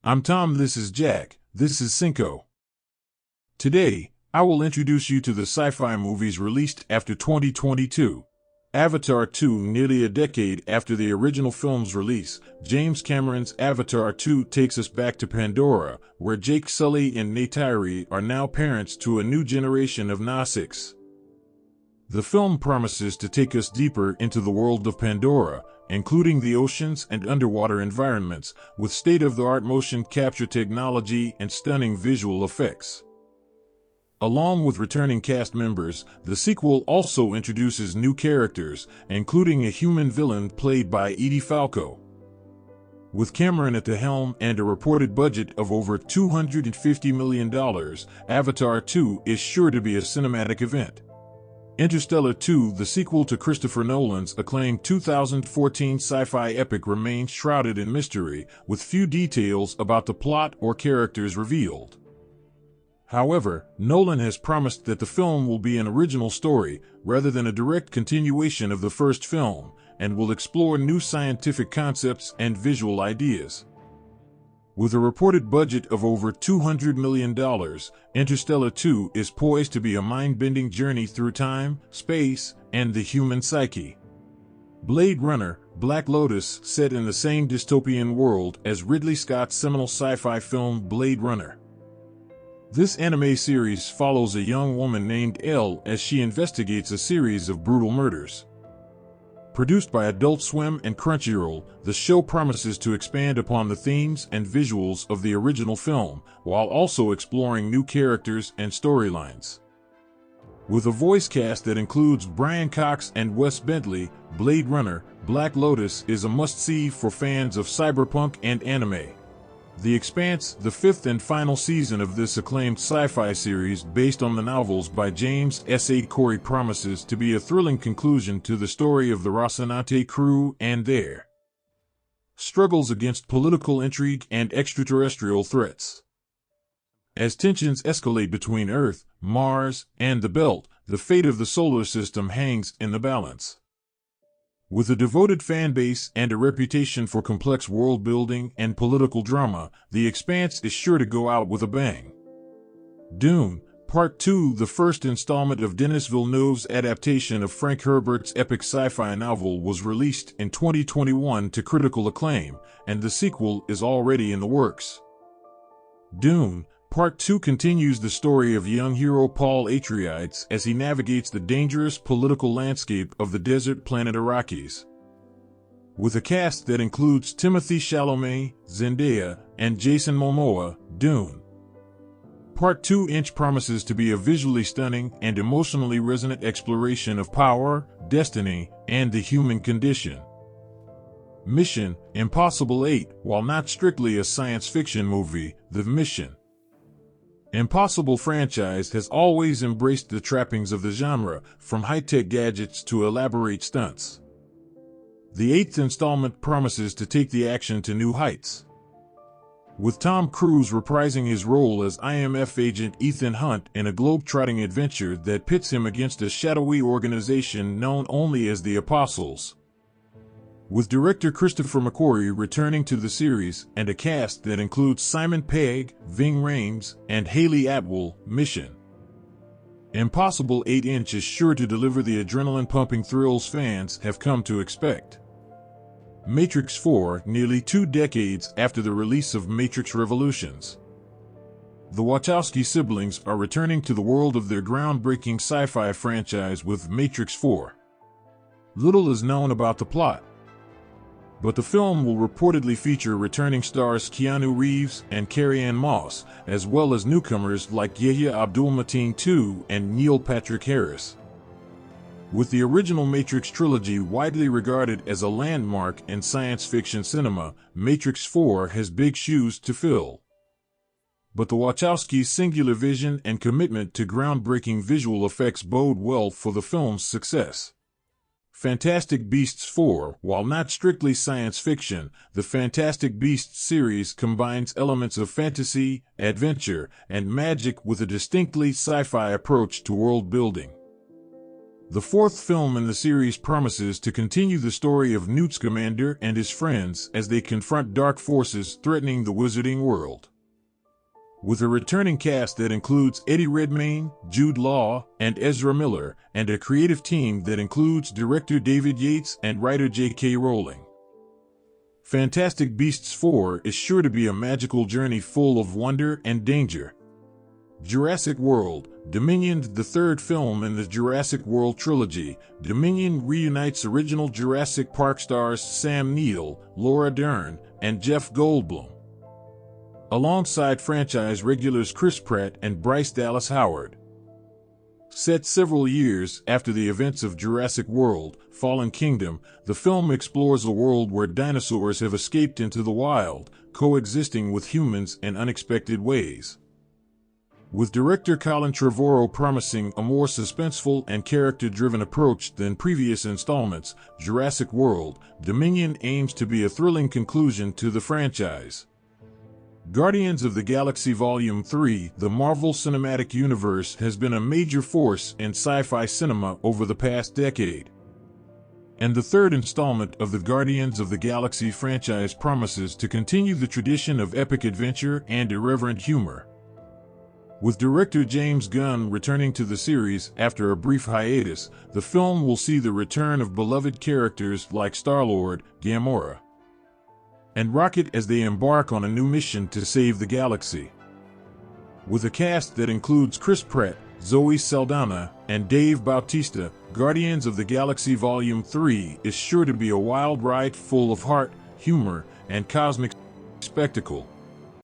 I'm Tom, this is Jack, this is Sinco. Today, I will introduce you to the sci-fi movies released after 2022. Avatar 2. Nearly a decade after the original film's release, James Cameron's Avatar 2 takes us back to Pandora, where Jake Sully and Neytiri are now parents to a new generation of Nausicaa. The film promises to take us deeper into the world of Pandora, including the oceans and underwater environments, with state-of-the-art motion capture technology and stunning visual effects. Along with returning cast members, the sequel also introduces new characters, including a human villain played by Edie Falco. With Cameron at the helm and a reported budget of over $250 million, Avatar 2 is sure to be a cinematic event. Interstellar 2, the sequel to Christopher Nolan's acclaimed 2014 sci-fi epic, remains shrouded in mystery, with few details about the plot or characters revealed. However, Nolan has promised that the film will be an original story, rather than a direct continuation of the first film, and will explore new scientific concepts and visual ideas. With a reported budget of over $200 million, Interstellar 2 is poised to be a mind-bending journey through time, space, and the human psyche. Blade Runner, Black Lotus, set in the same dystopian world as Ridley Scott's seminal sci-fi film Blade Runner. This anime series follows a young woman named Elle as she investigates a series of brutal murders. Produced by Adult Swim and Crunchyroll, the show promises to expand upon the themes and visuals of the original film, while also exploring new characters and storylines. With a voice cast that includes Brian Cox and Wes Bentley, Blade Runner, Black Lotus is a must-see for fans of cyberpunk and anime. The Expanse, the fifth and final season of this acclaimed sci-fi series based on the novels by James S. A. Corey, promises to be a thrilling conclusion to the story of the Rocinante crew and their struggles against political intrigue and extraterrestrial threats. As tensions escalate between Earth, Mars, and the Belt, the fate of the solar system hangs in the balance. With a devoted fan base and a reputation for complex world building and political drama, The Expanse is sure to go out with a bang. Dune, Part 2, the first installment of Denis Villeneuve's adaptation of Frank Herbert's epic sci-fi novel, was released in 2021 to critical acclaim, and the sequel is already in the works. Dune, Part 2 continues the story of young hero Paul Atreides as he navigates the dangerous political landscape of the desert planet Arrakis. With a cast that includes Timothée Chalamet, Zendaya, and Jason Momoa, Dune Part 2 promises to be a visually stunning and emotionally resonant exploration of power, destiny, and the human condition. Mission: Impossible 8, while not strictly a science fiction movie, the Mission Impossible franchise has always embraced the trappings of the genre, from high-tech gadgets to elaborate stunts. The eighth installment promises to take the action to new heights, with Tom Cruise reprising his role as IMF agent Ethan Hunt in a globe-trotting adventure that pits him against a shadowy organization known only as the Apostles. With director Christopher McQuarrie returning to the series and a cast that includes Simon Pegg, Ving Rhames, and Hayley Atwell, Mission Impossible 8 is sure to deliver the adrenaline-pumping thrills fans have come to expect. Matrix 4, nearly 2 decades after the release of Matrix Revolutions. The Wachowski siblings are returning to the world of their groundbreaking sci-fi franchise with Matrix 4. Little is known about the plot, but the film will reportedly feature returning stars Keanu Reeves and Carrie-Anne Moss, as well as newcomers like Yahya Abdul-Mateen II and Neil Patrick Harris. With the original Matrix trilogy widely regarded as a landmark in science fiction cinema, Matrix 4 has big shoes to fill. But the Wachowskis' singular vision and commitment to groundbreaking visual effects bode well for the film's success. Fantastic Beasts 4, while not strictly science fiction, the Fantastic Beasts series combines elements of fantasy, adventure, and magic with a distinctly sci-fi approach to world building. The fourth film in the series promises to continue the story of Newt Scamander and his friends as they confront dark forces threatening the wizarding world. With a returning cast that includes Eddie Redmayne, Jude Law, and Ezra Miller, and a creative team that includes director David Yates and writer J.K. Rowling. Fantastic Beasts 4 is sure to be a magical journey full of wonder and danger. Jurassic World: Dominion, the third film in the Jurassic World trilogy. Dominion reunites original Jurassic Park stars Sam Neill, Laura Dern, and Jeff Goldblum, alongside franchise regulars Chris Pratt and Bryce Dallas Howard. Set several years after the events of Jurassic World: Fallen Kingdom, the film explores a world where dinosaurs have escaped into the wild, coexisting with humans in unexpected ways. With director Colin Trevorrow promising a more suspenseful and character-driven approach than previous installments, Jurassic World: Dominion aims to be a thrilling conclusion to the franchise. Guardians of the Galaxy Volume 3: The Marvel Cinematic Universe has been a major force in sci-fi cinema over the past decade, and the third installment of the Guardians of the Galaxy franchise promises to continue the tradition of epic adventure and irreverent humor. With director James Gunn returning to the series after a brief hiatus, the film will see the return of beloved characters like Star-Lord, Gamora, and Rocket as they embark on a new mission to save the galaxy. With a cast that includes Chris Pratt, Zoe Saldana, and Dave Bautista, Guardians of the Galaxy Volume 3 is sure to be a wild ride full of heart, humor, and cosmic spectacle.